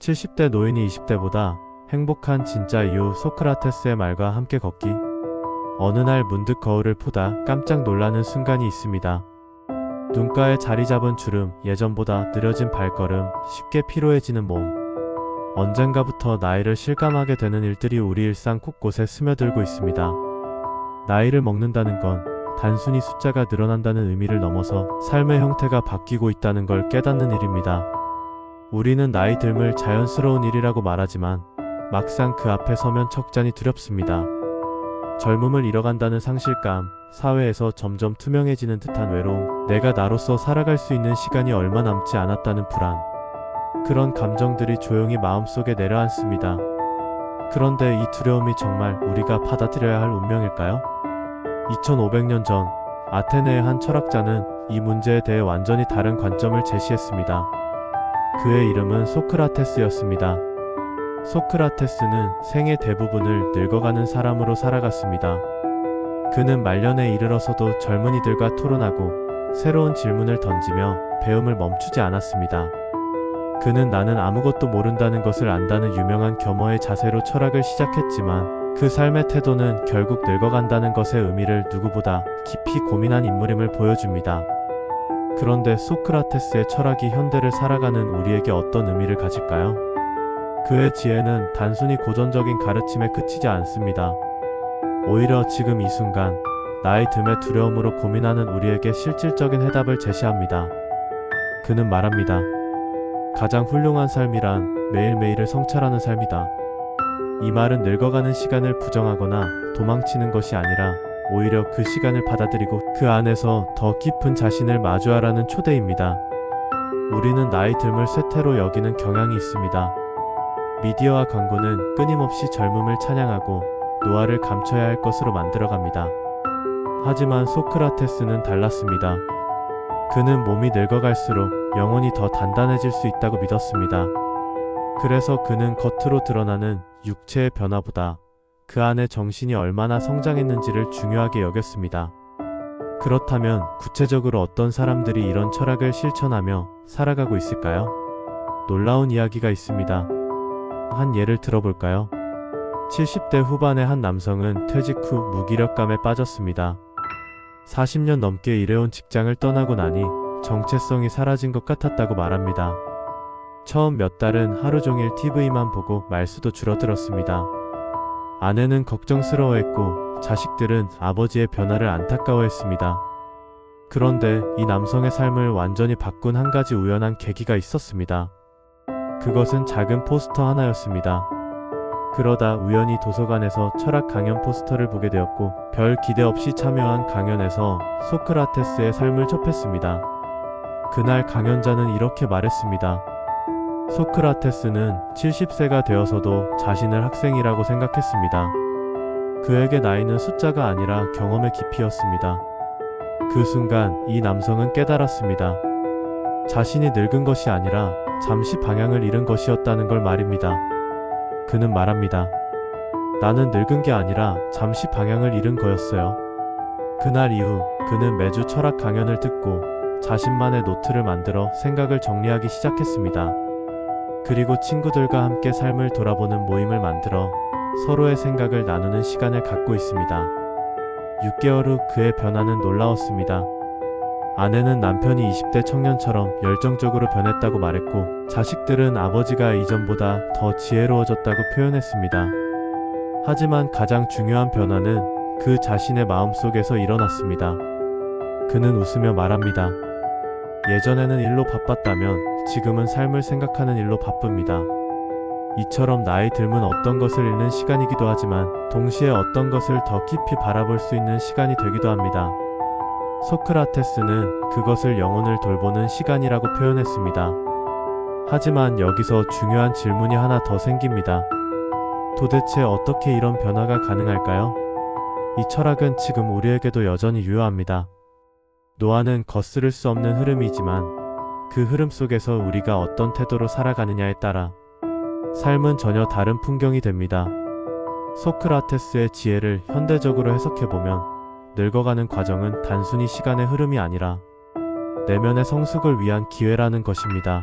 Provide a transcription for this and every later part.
70대 노인이 20대보다 행복한 진짜 이유. 소크라테스의 말과 함께 걷기. 어느 날 문득 거울을 보다 깜짝 놀라는 순간이 있습니다. 눈가에 자리 잡은 주름, 예전보다 느려진 발걸음, 쉽게 피로해지는 몸. 언젠가부터 나이를 실감하게 되는 일들이 우리 일상 곳곳에 스며들고 있습니다. 나이를 먹는다는 건 단순히 숫자가 늘어난다는 의미를 넘어서 삶의 형태가 바뀌고 있다는 걸 깨닫는 일입니다. 우리는 나이 듦을 자연스러운 일이라고 말하지만 막상 그 앞에 서면 척잔이 두렵습니다. 젊음을 잃어간다는 상실감, 사회에서 점점 투명해지는 듯한 외로움, 내가 나로서 살아갈 수 있는 시간이 얼마 남지 않았다는 불안. 그런 감정들이 조용히 마음속에 내려앉습니다. 그런데 이 두려움이 정말 우리가 받아들여야 할 운명일까요? 2500년 전 아테네의 한 철학자는 이 문제에 대해 완전히 다른 관점을 제시했습니다. 그의 이름은 소크라테스였습니다. 소크라테스는 생의 대부분을 늙어가는 사람으로 살아갔습니다. 그는 말년에 이르러서도 젊은이들과 토론하고 새로운 질문을 던지며 배움을 멈추지 않았습니다. 그는 나는 아무것도 모른다는 것을 안다는 유명한 겸허의 자세로 철학을 시작했지만 그 삶의 태도는 결국 늙어간다는 것의 의미를 누구보다 깊이 고민한 인물임을 보여줍니다. 그런데 소크라테스의 철학이 현대를 살아가는 우리에게 어떤 의미를 가질까요? 그의 지혜는 단순히 고전적인 가르침에 그치지 않습니다. 오히려 지금 이 순간 나이 듦의 두려움으로 고민하는 우리에게 실질적인 해답을 제시합니다. 그는 말합니다. 가장 훌륭한 삶이란 매일매일을 성찰하는 삶이다. 이 말은 늙어가는 시간을 부정하거나 도망치는 것이 아니라 오히려 그 시간을 받아들이고 그 안에서 더 깊은 자신을 마주하라는 초대입니다. 우리는 나이 듦을 쇠퇴로 여기는 경향이 있습니다. 미디어와 광고는 끊임없이 젊음을 찬양하고 노화를 감춰야 할 것으로 만들어갑니다. 하지만 소크라테스는 달랐습니다. 그는 몸이 늙어갈수록 영혼이 더 단단해질 수 있다고 믿었습니다. 그래서 그는 겉으로 드러나는 육체의 변화보다 그 안에 정신이 얼마나 성장했는지를 중요하게 여겼습니다. 그렇다면 구체적으로 어떤 사람들이 이런 철학을 실천하며 살아가고 있을까요? 놀라운 이야기가 있습니다. 한 예를 들어볼까요? 70대 후반의 한 남성은 퇴직 후 무기력감에 빠졌습니다. 40년 넘게 일해온 직장을 떠나고 나니 정체성이 사라진 것 같았다고 말합니다. 처음 몇 달은 하루 종일 TV만 보고 말수도 줄어들었습니다. 아내는 걱정스러워했고 자식들은 아버지의 변화를 안타까워했습니다. 그런데 이 남성의 삶을 완전히 바꾼 한 가지 우연한 계기가 있었습니다. 그것은 작은 포스터 하나였습니다. 그러다 우연히 도서관에서 철학 강연 포스터를 보게 되었고 별 기대 없이 참여한 강연에서 소크라테스의 삶을 접했습니다. 그날 강연자는 이렇게 말했습니다. 소크라테스는 70세가 되어서도 자신을 학생이라고 생각했습니다. 그에게 나이는 숫자가 아니라 경험의 깊이였습니다. 그 순간 이 남성은 깨달았습니다. 자신이 늙은 것이 아니라 잠시 방향을 잃은 것이었다는 걸 말입니다. 그는 말합니다. 나는 늙은 게 아니라 잠시 방향을 잃은 거였어요. 그날 이후 그는 매주 철학 강연을 듣고 자신만의 노트를 만들어 생각을 정리하기 시작했습니다. 그리고 친구들과 함께 삶을 돌아보는 모임을 만들어 서로의 생각을 나누는 시간을 갖고 있습니다. 6개월 후 그의 변화는 놀라웠습니다. 아내는 남편이 20대 청년처럼 열정적으로 변했다고 말했고 자식들은 아버지가 이전보다 더 지혜로워졌다고 표현했습니다. 하지만 가장 중요한 변화는 그 자신의 마음속에서 일어났습니다. 그는 웃으며 말합니다. 예전에는 일로 바빴다면 지금은 삶을 생각하는 일로 바쁩니다. 이처럼 나이 듦은 어떤 것을 잃는 시간이기도 하지만 동시에 어떤 것을 더 깊이 바라볼 수 있는 시간이 되기도 합니다. 소크라테스는 그것을 영혼을 돌보는 시간이라고 표현했습니다. 하지만 여기서 중요한 질문이 하나 더 생깁니다. 도대체 어떻게 이런 변화가 가능할까요? 이 철학은 지금 우리에게도 여전히 유효합니다. 노화는 거스를 수 없는 흐름이지만 그 흐름 속에서 우리가 어떤 태도로 살아가느냐에 따라 삶은 전혀 다른 풍경이 됩니다. 소크라테스의 지혜를 현대적으로 해석해보면 늙어가는 과정은 단순히 시간의 흐름이 아니라 내면의 성숙을 위한 기회라는 것입니다.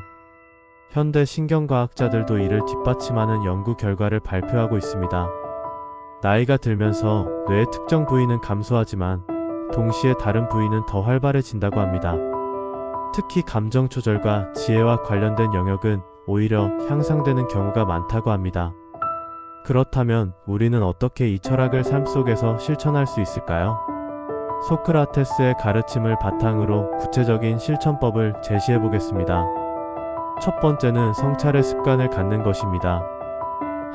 현대 신경과학자들도 이를 뒷받침하는 연구 결과를 발표하고 있습니다. 나이가 들면서 뇌의 특정 부위는 감소하지만 동시에 다른 부위는 더 활발해진다고 합니다. 특히 감정 조절과 지혜와 관련된 영역은 오히려 향상되는 경우가 많다고 합니다. 그렇다면 우리는 어떻게 이 철학을 삶 속에서 실천할 수 있을까요? 소크라테스의 가르침을 바탕으로 구체적인 실천법을 제시해 보겠습니다. 첫 번째는 성찰의 습관을 갖는 것입니다.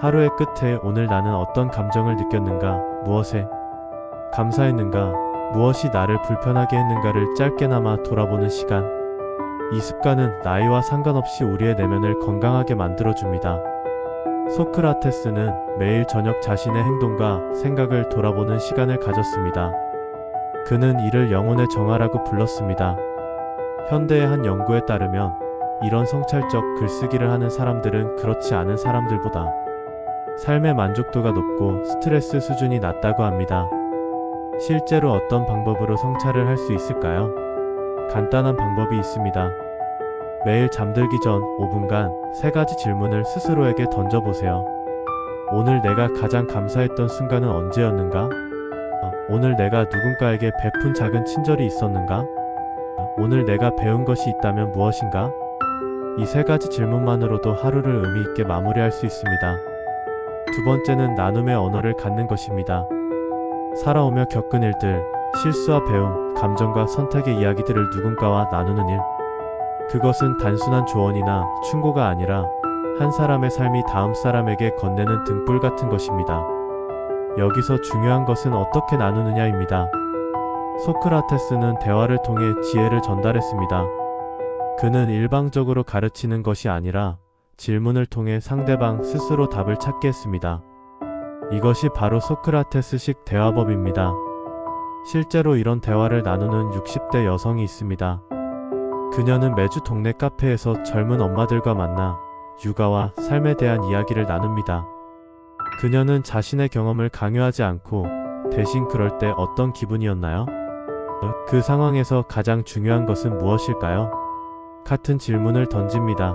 하루의 끝에 오늘 나는 어떤 감정을 느꼈는가, 무엇에 감사했는가, 무엇이 나를 불편하게 했는가를 짧게나마 돌아보는 시간. 이 습관은 나이와 상관없이 우리의 내면을 건강하게 만들어줍니다. 소크라테스는 매일 저녁 자신의 행동과 생각을 돌아보는 시간을 가졌습니다. 그는 이를 영혼의 정화라고 불렀습니다. 현대의 한 연구에 따르면 이런 성찰적 글쓰기를 하는 사람들은 그렇지 않은 사람들보다 삶의 만족도가 높고 스트레스 수준이 낮다고 합니다. 실제로 어떤 방법으로 성찰을 할 수 있을까요? 간단한 방법이 있습니다. 매일 잠들기 전 5분간 3가지 질문을 스스로에게 던져보세요. 오늘 내가 가장 감사했던 순간은 언제였는가? 오늘 내가 누군가에게 베푼 작은 친절이 있었는가? 오늘 내가 배운 것이 있다면 무엇인가? 이 3가지 질문만으로도 하루를 의미 있게 마무리할 수 있습니다. 두 번째는 나눔의 언어를 갖는 것입니다. 살아오며 겪은 일들, 실수와 배움, 감정과 선택의 이야기들을 누군가와 나누는 일. 그것은 단순한 조언이나 충고가 아니라 한 사람의 삶이 다음 사람에게 건네는 등불 같은 것입니다. 여기서 중요한 것은 어떻게 나누느냐입니다. 소크라테스는 대화를 통해 지혜를 전달했습니다. 그는 일방적으로 가르치는 것이 아니라 질문을 통해 상대방 스스로 답을 찾게 했습니다. 이것이 바로 소크라테스식 대화법입니다. 실제로 이런 대화를 나누는 60대 여성이 있습니다. 그녀는 매주 동네 카페에서 젊은 엄마들과 만나 육아와 삶에 대한 이야기를 나눕니다. 그녀는 자신의 경험을 강요하지 않고 대신 그럴 때 어떤 기분이었나요? 그 상황에서 가장 중요한 것은 무엇일까요? 같은 질문을 던집니다.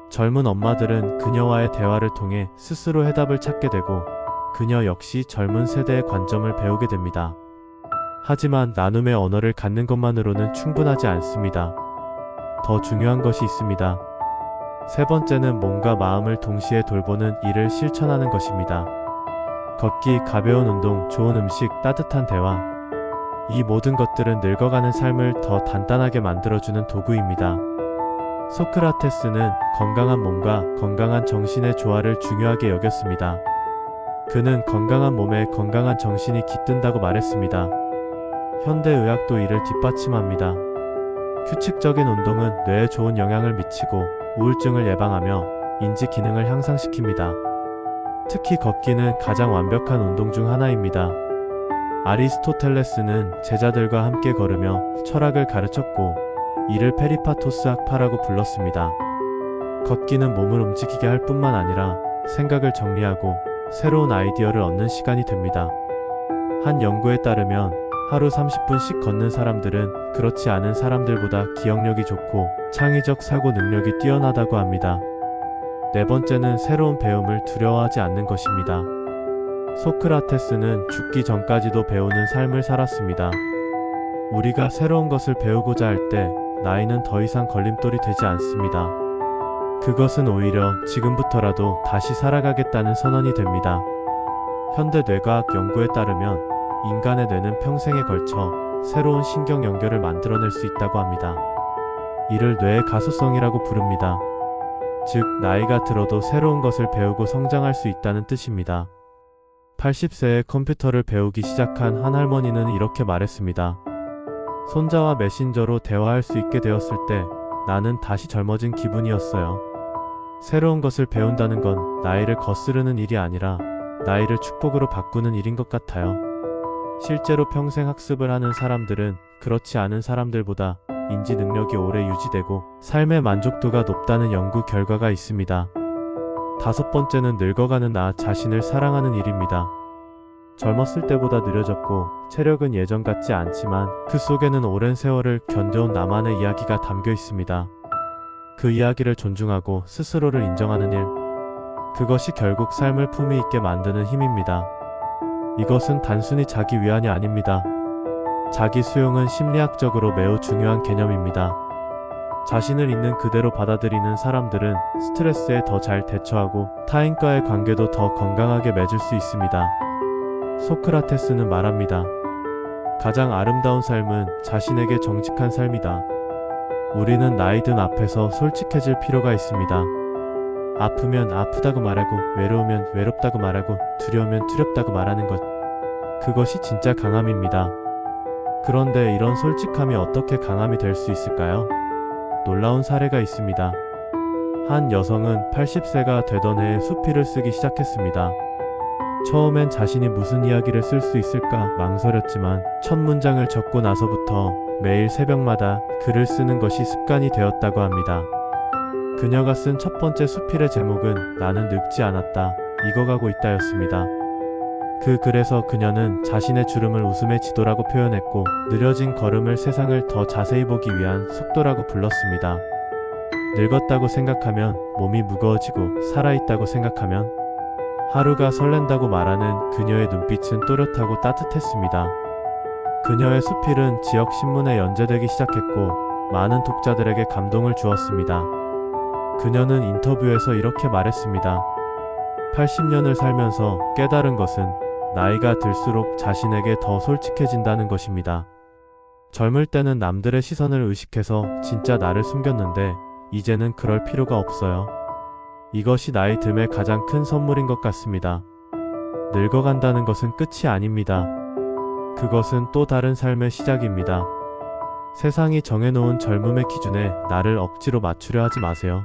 젊은 엄마들은 그녀와의 대화를 통해 스스로 해답을 찾게 되고 그녀 역시 젊은 세대의 관점을 배우게 됩니다. 하지만 나눔의 언어를 갖는 것만으로는 충분하지 않습니다. 더 중요한 것이 있습니다. 세 번째는 몸과 마음을 동시에 돌보는 일을 실천하는 것입니다. 걷기, 가벼운 운동, 좋은 음식, 따뜻한 대화. 이 모든 것들은 늙어가는 삶을 더 단단하게 만들어주는 도구입니다. 소크라테스는 건강한 몸과 건강한 정신의 조화를 중요하게 여겼습니다. 그는 건강한 몸에 건강한 정신이 깃든다고 말했습니다. 현대의학도 이를 뒷받침합니다. 규칙적인 운동은 뇌에 좋은 영향을 미치고 우울증을 예방하며 인지 기능을 향상시킵니다. 특히 걷기는 가장 완벽한 운동 중 하나입니다. 아리스토텔레스는 제자들과 함께 걸으며 철학을 가르쳤고 이를 페리파토스 학파라고 불렀습니다. 걷기는 몸을 움직이게 할 뿐만 아니라 생각을 정리하고 새로운 아이디어를 얻는 시간이 됩니다. 한 연구에 따르면 하루 30분씩 걷는 사람들은 그렇지 않은 사람들보다 기억력이 좋고 창의적 사고 능력이 뛰어나다고 합니다. 네 번째는 새로운 배움을 두려워하지 않는 것입니다. 소크라테스는 죽기 전까지도 배우는 삶을 살았습니다. 우리가 새로운 것을 배우고자 할 때 나이는 더 이상 걸림돌이 되지 않습니다. 그것은 오히려 지금부터라도 다시 살아가겠다는 선언이 됩니다. 현대 뇌과학 연구에 따르면 인간의 뇌는 평생에 걸쳐 새로운 신경 연결을 만들어낼 수 있다고 합니다. 이를 뇌의 가소성이라고 부릅니다. 즉, 나이가 들어도 새로운 것을 배우고 성장할 수 있다는 뜻입니다. 80세에 컴퓨터를 배우기 시작한 한 할머니는 이렇게 말했습니다. 손자와 메신저로 대화할 수 있게 되었을 때 나는 다시 젊어진 기분이었어요. 새로운 것을 배운다는 건 나이를 거스르는 일이 아니라 나이를 축복으로 바꾸는 일인 것 같아요. 실제로 평생 학습을 하는 사람들은 그렇지 않은 사람들보다 인지 능력이 오래 유지되고 삶의 만족도가 높다는 연구 결과가 있습니다. 다섯 번째는 늙어가는 나 자신을 사랑하는 일입니다. 젊었을 때보다 느려졌고 체력은 예전 같지 않지만 그 속에는 오랜 세월을 견뎌온 나만의 이야기가 담겨 있습니다. 그 이야기를 존중하고 스스로를 인정하는 일. 그것이 결국 삶을 품위 있게 만드는 힘입니다. 이것은 단순히 자기 위안이 아닙니다. 자기 수용은 심리학적으로 매우 중요한 개념입니다. 자신을 있는 그대로 받아들이는 사람들은 스트레스에 더 잘 대처하고 타인과의 관계도 더 건강하게 맺을 수 있습니다. 소크라테스는 말합니다. 가장 아름다운 삶은 자신에게 정직한 삶이다. 우리는 나이든 앞에서 솔직해질 필요가 있습니다. 아프면 아프다고 말하고, 외로우면 외롭다고 말하고, 두려우면 두렵다고 말하는 것. 그것이 진짜 강함입니다. 그런데 이런 솔직함이 어떻게 강함이 될 수 있을까요? 놀라운 사례가 있습니다. 한 여성은 80세가 되던 해에 수필을 쓰기 시작했습니다. 처음엔 자신이 무슨 이야기를 쓸 수 있을까 망설였지만 첫 문장을 적고 나서부터 매일 새벽마다 글을 쓰는 것이 습관이 되었다고 합니다. 그녀가 쓴 첫 번째 수필의 제목은 나는 늙지 않았다, 익어가고 있다였습니다. 그 글에서 그녀는 자신의 주름을 웃음의 지도라고 표현했고, 느려진 걸음을 세상을 더 자세히 보기 위한 속도라고 불렀습니다. 늙었다고 생각하면 몸이 무거워지고, 살아있다고 생각하면 하루가 설렌다고 말하는 그녀의 눈빛은 또렷하고 따뜻했습니다. 그녀의 수필은 지역 신문에 연재되기 시작했고, 많은 독자들에게 감동을 주었습니다. 그녀는 인터뷰에서 이렇게 말했습니다. 80년을 살면서 깨달은 것은 나이가 들수록 자신에게 더 솔직해진다는 것입니다. 젊을 때는 남들의 시선을 의식해서 진짜 나를 숨겼는데 이제는 그럴 필요가 없어요. 이것이 나이 듦의 가장 큰 선물인 것 같습니다. 늙어간다는 것은 끝이 아닙니다. 그것은 또 다른 삶의 시작입니다. 세상이 정해놓은 젊음의 기준에 나를 억지로 맞추려 하지 마세요.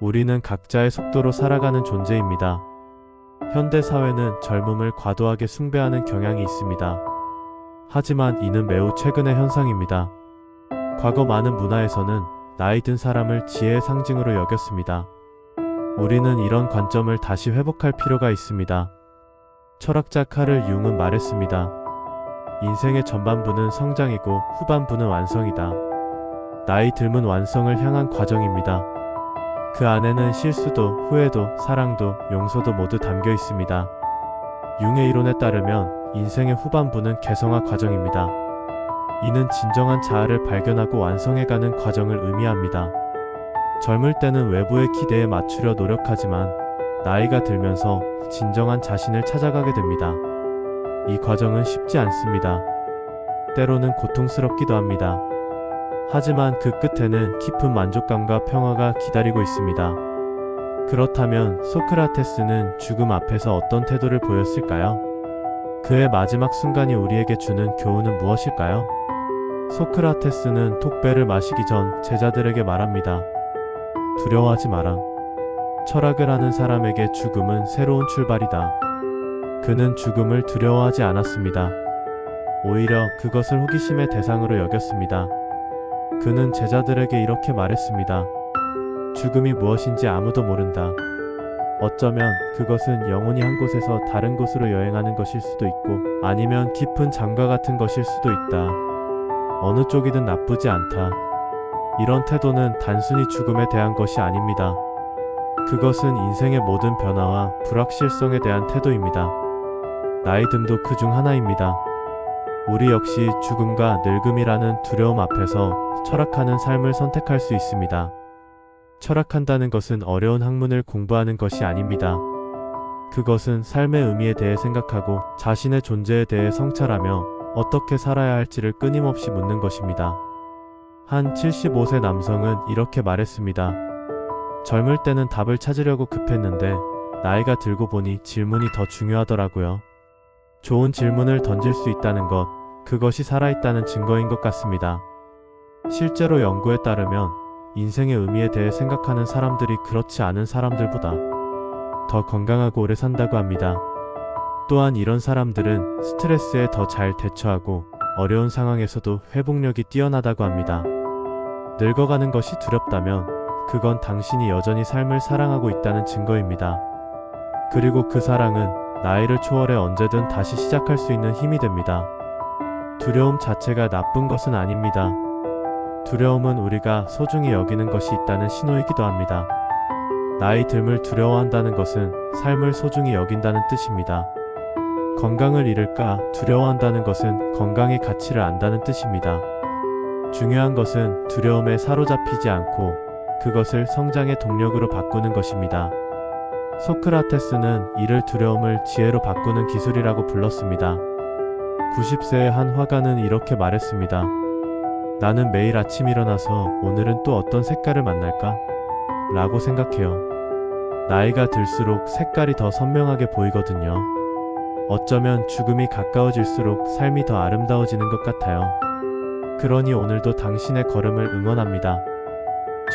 우리는 각자의 속도로 살아가는 존재입니다. 현대 사회는 젊음을 과도하게 숭배하는 경향이 있습니다. 하지만 이는 매우 최근의 현상입니다. 과거 많은 문화에서는 나이 든 사람을 지혜의 상징으로 여겼습니다. 우리는 이런 관점을 다시 회복할 필요가 있습니다. 철학자 카를 융은 말했습니다. 인생의 전반부는 성장이고 후반부는 완성이다. 나이 듦은 완성을 향한 과정입니다. 그 안에는 실수도, 후회도, 사랑도, 용서도 모두 담겨 있습니다. 융의 이론에 따르면 인생의 후반부는 개성화 과정입니다. 이는 진정한 자아를 발견하고 완성해가는 과정을 의미합니다. 젊을 때는 외부의 기대에 맞추려 노력하지만 나이가 들면서 진정한 자신을 찾아가게 됩니다. 이 과정은 쉽지 않습니다. 때로는 고통스럽기도 합니다. 하지만 그 끝에는 깊은 만족감과 평화가 기다리고 있습니다. 그렇다면 소크라테스는 죽음 앞에서 어떤 태도를 보였을까요? 그의 마지막 순간이 우리에게 주는 교훈은 무엇일까요? 소크라테스는 톡배를 마시기 전 제자들에게 말합니다. 두려워하지 마라. 철학을 하는 사람에게 죽음은 새로운 출발이다. 그는 죽음을 두려워하지 않았습니다. 오히려 그것을 호기심의 대상으로 여겼습니다. 그는 제자들에게 이렇게 말했습니다. 죽음이 무엇인지 아무도 모른다. 어쩌면 그것은 영혼이 한 곳에서 다른 곳으로 여행하는 것일 수도 있고, 아니면 깊은 잠과 같은 것일 수도 있다. 어느 쪽이든 나쁘지 않다. 이런 태도는 단순히 죽음에 대한 것이 아닙니다. 그것은 인생의 모든 변화와 불확실성에 대한 태도입니다. 나이 듦도 그 중 하나입니다. 우리 역시 죽음과 늙음이라는 두려움 앞에서 철학하는 삶을 선택할 수 있습니다. 철학한다는 것은 어려운 학문을 공부하는 것이 아닙니다. 그것은 삶의 의미에 대해 생각하고 자신의 존재에 대해 성찰하며 어떻게 살아야 할지를 끊임없이 묻는 것입니다. 한 75세 남성은 이렇게 말했습니다. 젊을 때는 답을 찾으려고 급했는데 나이가 들고 보니 질문이 더 중요하더라고요. 좋은 질문을 던질 수 있다는 것, 그것이 살아있다는 증거인 것 같습니다. 실제로 연구에 따르면 인생의 의미에 대해 생각하는 사람들이 그렇지 않은 사람들보다 더 건강하고 오래 산다고 합니다. 또한 이런 사람들은 스트레스에 더 잘 대처하고 어려운 상황에서도 회복력이 뛰어나다고 합니다. 늙어가는 것이 두렵다면 그건 당신이 여전히 삶을 사랑하고 있다는 증거입니다. 그리고 그 사랑은 나이를 초월해 언제든 다시 시작할 수 있는 힘이 됩니다. 두려움 자체가 나쁜 것은 아닙니다. 두려움은 우리가 소중히 여기는 것이 있다는 신호이기도 합니다. 나이 듦을 두려워한다는 것은 삶을 소중히 여긴다는 뜻입니다. 건강을 잃을까 두려워한다는 것은 건강의 가치를 안다는 뜻입니다. 중요한 것은 두려움에 사로잡히지 않고 그것을 성장의 동력으로 바꾸는 것입니다. 소크라테스는 이를 두려움을 지혜로 바꾸는 기술이라고 불렀습니다. 90세의 한 화가는 이렇게 말했습니다. 나는 매일 아침 일어나서 오늘은 또 어떤 색깔을 만날까? 라고 생각해요. 나이가 들수록 색깔이 더 선명하게 보이거든요. 어쩌면 죽음이 가까워질수록 삶이 더 아름다워지는 것 같아요. 그러니 오늘도 당신의 걸음을 응원합니다.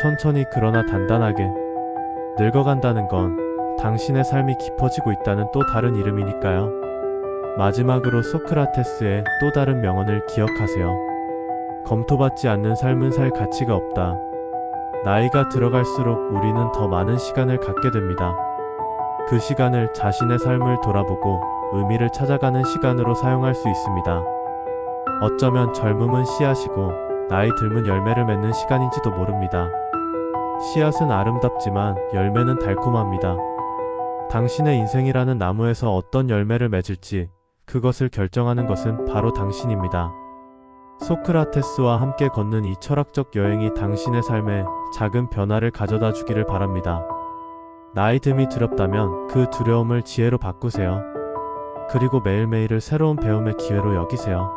천천히 그러나 단단하게. 늙어간다는 건 당신의 삶이 깊어지고 있다는 또 다른 이름이니까요. 마지막으로 소크라테스의 또 다른 명언을 기억하세요. 검토받지 않는 삶은 살 가치가 없다. 나이가 들어갈수록 우리는 더 많은 시간을 갖게 됩니다. 그 시간을 자신의 삶을 돌아보고 의미를 찾아가는 시간으로 사용할 수 있습니다. 어쩌면 젊음은 씨앗이고 나이 들면 열매를 맺는 시간인지도 모릅니다. 씨앗은 아름답지만 열매는 달콤합니다. 당신의 인생이라는 나무에서 어떤 열매를 맺을지 그것을 결정하는 것은 바로 당신입니다. 소크라테스와 함께 걷는 이 철학적 여행이 당신의 삶에 작은 변화를 가져다 주기를 바랍니다. 나이 듦이 두렵다면 그 두려움을 지혜로 바꾸세요. 그리고 매일매일을 새로운 배움의 기회로 여기세요.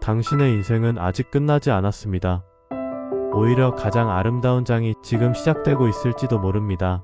당신의 인생은 아직 끝나지 않았습니다. 오히려 가장 아름다운 장이 지금 시작되고 있을지도 모릅니다.